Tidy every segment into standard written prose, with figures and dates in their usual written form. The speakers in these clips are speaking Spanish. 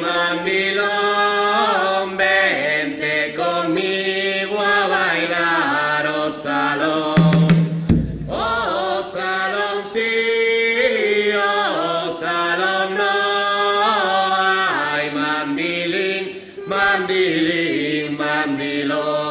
mandilón, vente conmigo a bailar, oh salón. Oh salón sí, oh salón no. Ay, mandilín, mandilín, mandilón.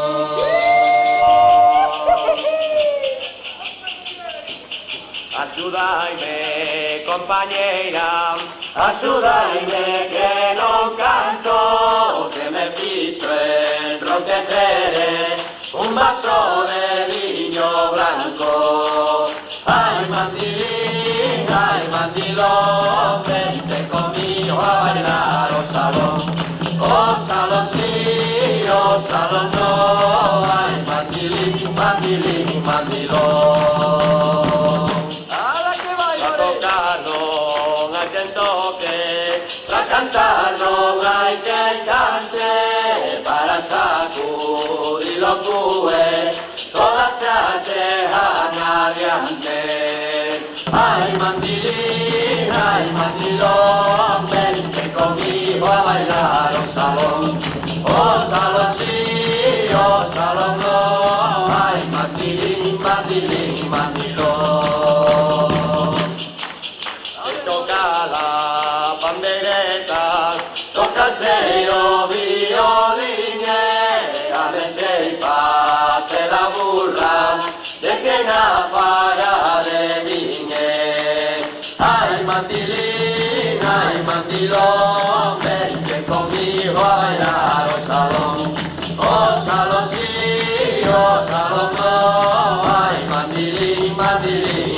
Axudaime, compañeira, axudaime que non canto, que me fixo enronquecer un vaso de viño blanco. Ai, mandilón, vente comigo a bailar o salón sí, o salón no. Ai, mandilín, mandilón. Cantar non hai que cante, para sacudir o cue, todas se achegan adiante. Ai, mandilón, vente comigo a bailar o salón sí, o salón no. Ai, mandilín, mandilón. Toca la pandereta, toca el sello violín, a veces face la burra de que na fara de viñe. Ay, mandilón, vente conmigo a bailar o salón sí, o salón no. Ay,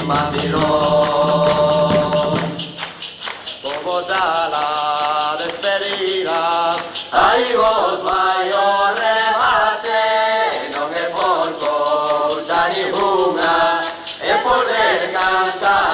mandilón. Da la despedida, aí vos vai o rebate, non é por cousa ninguna, é por descansar.